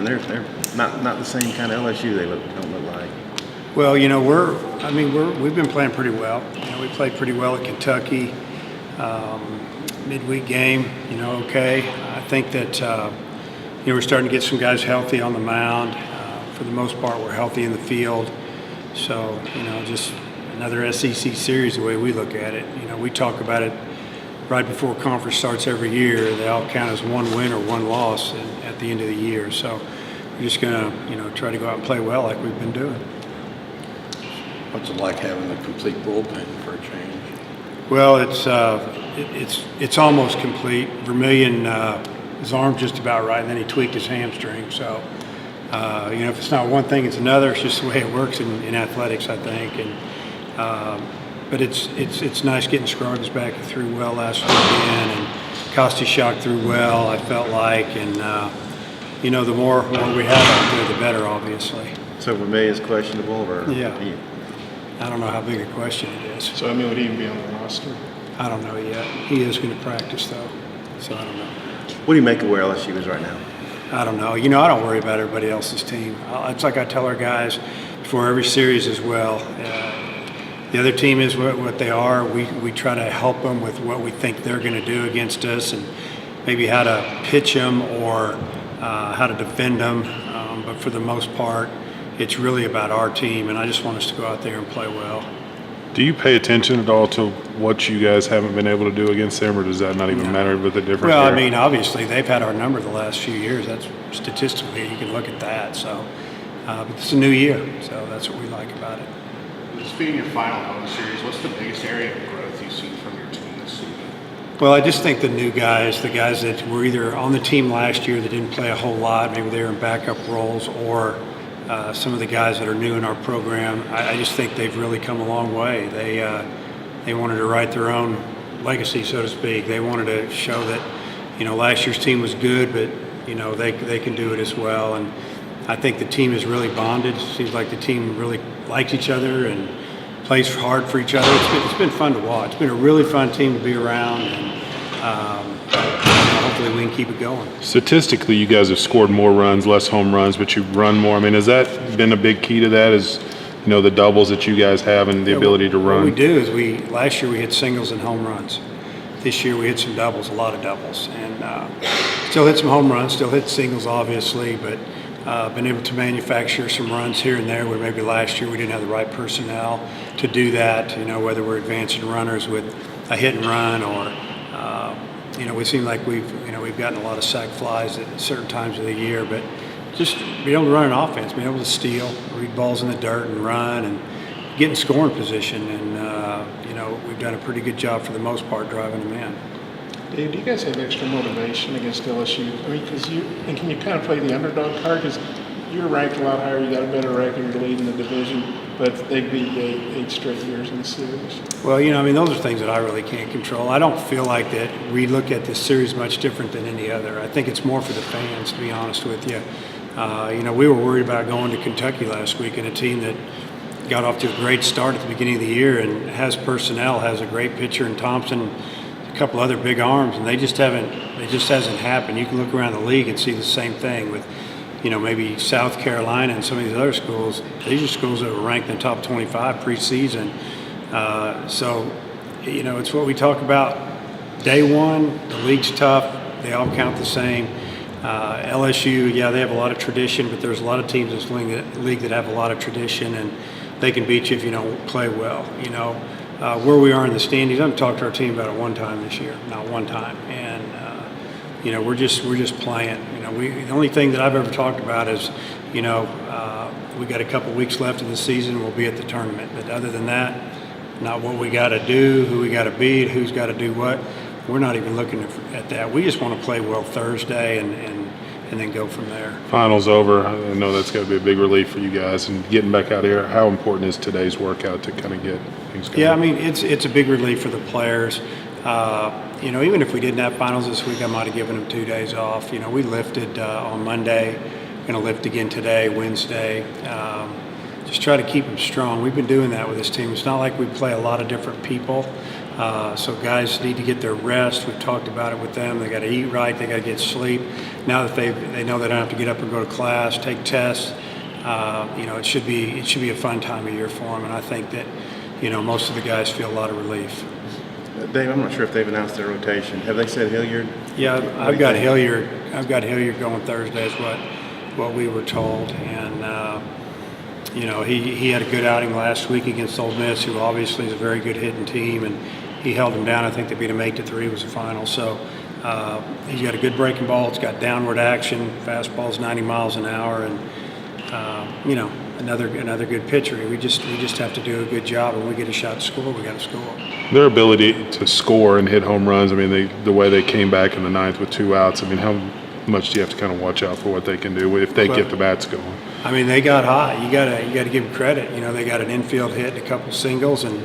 They're not the same kind of LSU. They don't look like. Well, we've been playing pretty well. We played pretty well at Kentucky. Midweek game, okay. I think that we're starting to get some guys healthy on the mound. For the most part, we're healthy in the field. So, just another SEC series the way we look at it. We talk about it right before conference starts every year. They all count as one win or one loss at the end of the year. So we're just going to, try to go out and play well like we've been doing. What's it like having a complete bullpen for a change? Well, it's almost complete. Vermillion, his arm's just about right, and then he tweaked his hamstring. So, if it's not one thing, it's another. It's just the way it works in athletics, I think. But it's nice getting Scroggins back. He threw well last weekend, and Kostichak threw well, I felt like. And, the more we have out there, the better, obviously. So Vermillion's questionable? Or yeah. I don't know how big a question it is. So, would he even be on the roster? I don't know yet. He is going to practice, though, so I don't know. What do you make of where LSU is right now? I don't know. I don't worry about everybody else's team. It's like I tell our guys before every series as well. The other team is what they are. We try to help them with what we think they're going to do against us and maybe how to pitch them or how to defend them. But for the most part, it's really about our team, and I just want us to go out there and play well. Do you pay attention at all to what you guys haven't been able to do against them, or does that not even matter with the difference? Well, there? Obviously, they've had our number the last few years. That's statistically, you can look at that. So, but it's a new year, so that's what we like about it. Just being your final home series, what's the biggest area of growth you've seen from your team this season? Well, I just think the new guys, the guys that were either on the team last year that didn't play a whole lot, maybe they were in backup roles, or some of the guys that are new in our program, I just think they've really come a long way. They wanted to write their own legacy, so to speak. They wanted to show that, last year's team was good, but, they can do it as well. And I think the team is really bonded. It seems like the team really likes each other and plays hard for each other. It's been fun to watch. It's been a really fun team to be around, and hopefully we can keep it going. Statistically, you guys have scored more runs, less home runs, but you've run more. Has that been a big key to that? Is the doubles that you guys have and the ability to run? What we do is last year we hit singles and home runs. This year we hit some doubles, a lot of doubles, and still hit some home runs, still hit singles obviously, but been able to manufacture some runs here and there where maybe last year we didn't have the right personnel to do that, whether we're advancing runners with a hit and run or, we seem like we've gotten a lot of sac flies at certain times of the year, but just being able to run an offense, being able to steal, read balls in the dirt and run and get in scoring position. And, we've done a pretty good job for the most part driving them in. Dave, do you guys have extra motivation against LSU? Because can you kind of play the underdog card? Because you're ranked a lot higher, you got a better record, you're leading the division, but they've beat you 8 straight years in the series. Well, those are things that I really can't control. I don't feel like that we look at this series much different than any other. I think it's more for the fans, to be honest with you. We were worried about going to Kentucky last week, and a team that got off to a great start at the beginning of the year and has personnel, has a great pitcher in Thompson, a couple other big arms, and it just hasn't happened. You can look around the league and see the same thing with, maybe South Carolina and some of these other schools. These are schools that were ranked in the top 25 preseason. It's what we talk about day one. The league's tough. They all count the same. LSU, they have a lot of tradition, but there's a lot of teams in this league that have a lot of tradition, and they can beat you if you don't play well. Where we are in the standings, I haven't talked to our team about it one time this year, not one time. And, we're just playing. The only thing that I've ever talked about is, we got a couple weeks left in the season, we'll be at the tournament. But other than that, not what we got to do, who we got to beat, who's got to do what. We're not even looking at that. We just want to play well Thursday and then go from there. Finals over. I know that's got to be a big relief for you guys. And getting back out here, how important is today's workout to kind of get things going? Yeah, it's a big relief for the players. Even if we didn't have finals this week, I might have given them 2 days off. We lifted on Monday, going to lift again today, Wednesday. Just try to keep them strong. We've been doing that with this team. It's not like we play a lot of different people. So guys need to get their rest. We've talked about it with them. They got to eat right. They got to get sleep. now that they know they don't have to get up and go to class, take tests, it should be a fun time of year for them. And I think that, most of the guys feel a lot of relief. Dave, I'm not sure if they've announced their rotation. Have they said Hilliard? Yeah, I've got Hilliard going Thursday is what we were told, and he had a good outing last week against Ole Miss, who obviously is a very good hitting team, and he held them down. I think they beat him 8-3 was the final. So he's got a good breaking ball. It's got downward action. Fastball's 90 miles an hour, and another good pitcher. We just have to do a good job. When we get a shot to score, we got to score. Their ability to score and hit home runs. I mean, the way they came back in the ninth with 2 outs. I mean, how much do you have to kind of watch out for what they can do if they get the bats going? I mean, they got hot. You gotta give them credit. They got an infield hit, a couple singles, and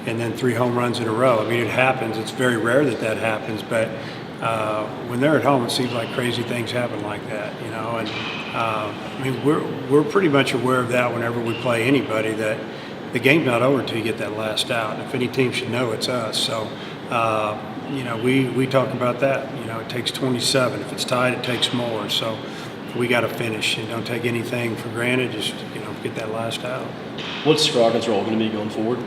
then 3 home runs in a row. I mean, it happens. It's very rare that happens, but when they're at home, it seems like crazy things happen like that. And I mean, we're pretty much aware of that whenever we play anybody, that the game's not over until you get that last out. And if any team should know, it's us. So we talk about that. It takes 27. If it's tied, it takes more. So we got to finish and don't take anything for granted. Just get that last out. What's Scroggins' role going to be going forward?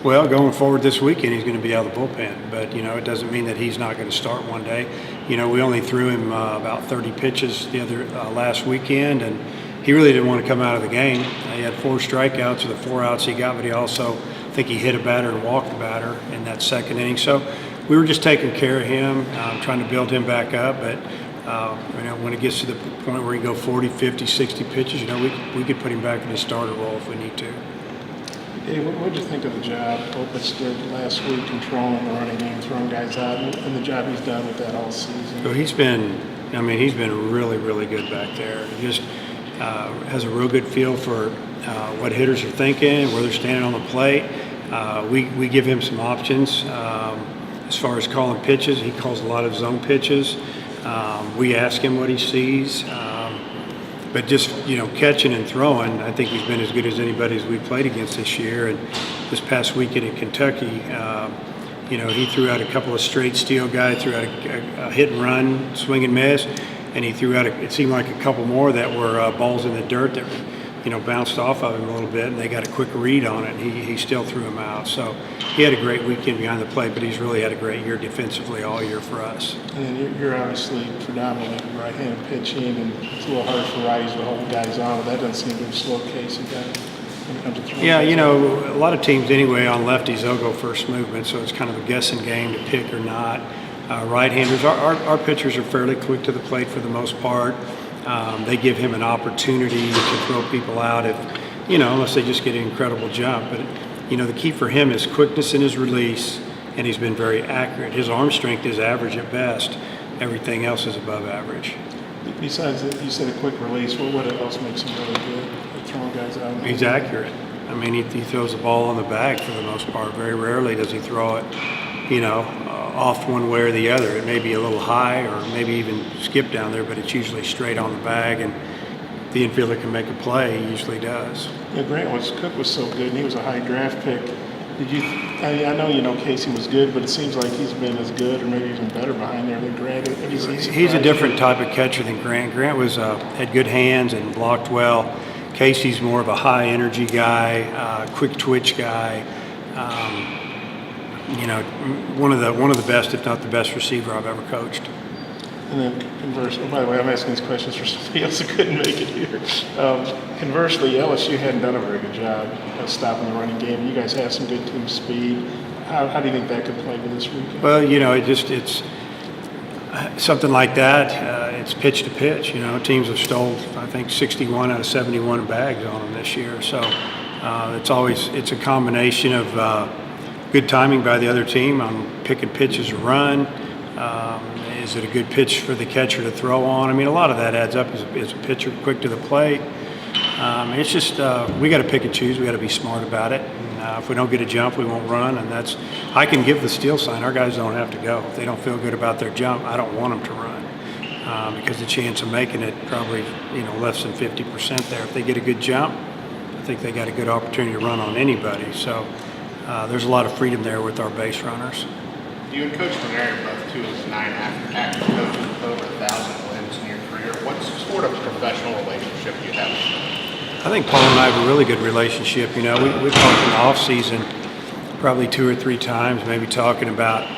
Well, going forward this weekend, he's going to be out of the bullpen. But it doesn't mean that he's not going to start one day. We only threw him about 30 pitches the other last weekend, and he really didn't want to come out of the game. He had 4 strikeouts of the 4 outs he got, but he also, I think he hit a batter and walked a batter in that second inning. So we were just taking care of him, trying to build him back up. But when it gets to the point where he go 40, 50, 60 pitches, we could put him back in the starter role if we need to. Hey, what did you think of the job Opitz did last week, controlling the running game, throwing guys out, and the job he's done with that all season? So he's been really, really good back there. He just has a real good feel for what hitters are thinking, where they're standing on the plate. We give him some options as far as calling pitches. He calls a lot of zone pitches. We ask him what he sees. But just, catching and throwing, I think he's been as good as anybody as we've played against this year. And this past weekend in Kentucky, he threw out a couple of straight steal guys, threw out a hit and run, swing and miss, and he threw out, it seemed like a couple more that were balls in the dirt that, bounced off of him a little bit, and they got a quick read on it, and he still threw them out. So he had a great weekend behind the plate, but he's really had a great year defensively all year for us. And you're obviously predominantly right-handed pitching, and it's a little hard for righties to hold guys on, but that doesn't seem to have slowed Casey down when it comes to throwing. Yeah, a lot of teams anyway on lefties, they'll go first movement, so it's kind of a guessing game to pick or not. Right-handers, our pitchers are fairly quick to the plate for the most part. They give him an opportunity to throw people out if, unless they just get an incredible jump. But, the key for him is quickness in his release, and he's been very accurate. His arm strength is average at best. Everything else is above average. Besides, you said a quick release, what else makes him really good at throwing guys out? He's accurate. I mean, he throws the ball on the bag for the most part. Very rarely does he throw it, off one way or the other. It may be a little high or maybe even skip down there, but it's usually straight on the bag, and if the infielder can make a play, he usually does. Yeah, Cook was so good, and he was a high draft pick. I know Casey was good, but it seems like he's been as good or maybe even better behind there than Grant. He's a different type of catcher than Grant. Grant was had good hands and blocked well. Casey's more of a high energy guy, quick twitch guy. One of the best, if not the best receiver I've ever coached. And then conversely, by the way, I'm asking these questions for somebody else who couldn't make it here. Conversely, LSU hadn't done a very good job of stopping the running game. You guys have some good team speed. How do you think that could play with this weekend? Well, it's something like that. It's pitch to pitch. Teams have stole, I think, 61 out of 71 bags on them this year. So it's a combination of good timing by the other team on picking pitches to run. Is it a good pitch for the catcher to throw on? I mean, a lot of that adds up as a pitcher quick to the plate. It's just we got to pick and choose. We got to be smart about it. And, if we don't get a jump, we won't run. And I can give the steal sign. Our guys don't have to go. If they don't feel good about their jump, I don't want them to run because the chance of making it probably less than 50% there. If they get a good jump, I think they got a good opportunity to run on anybody. So there's a lot of freedom there with our base runners. You and Coach McGarry both 2 as 9 active coaches with over 1,000 wins. career. What sort of professional relationship do you have with him? I think Paul and I have a really good relationship. You know, we talked in the off season probably 2 or 3 times, maybe talking about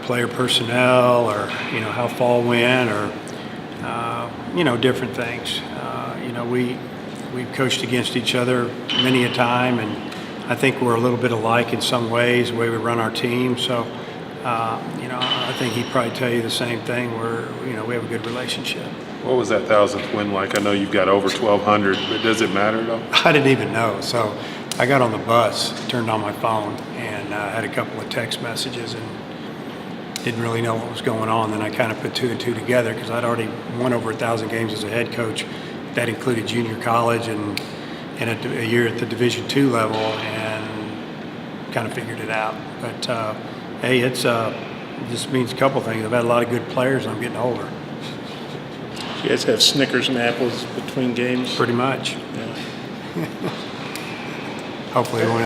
player personnel or, you know, how fall went or, you know, different things. You know, we've coached against each other many a time, and I think we're a little bit alike in some ways, the way we run our team. So, you know, I think he'd probably tell you the same thing. You know, we have a good relationship. What was that 1,000th win like? I know you've got over 1,200, but does it matter though? I didn't even know. So I got on the bus, turned on my phone, and had a couple of text messages and didn't really know what was going on. Then I kind of put 2 and 2 together because I'd already won over 1,000 games as a head coach. That included junior college and a year at the Division II level, and kind of figured it out. But hey, it just means a couple things. I've had a lot of good players, and I'm getting older. You guys have Snickers and apples between games? Pretty much. Yeah. Hopefully, we won't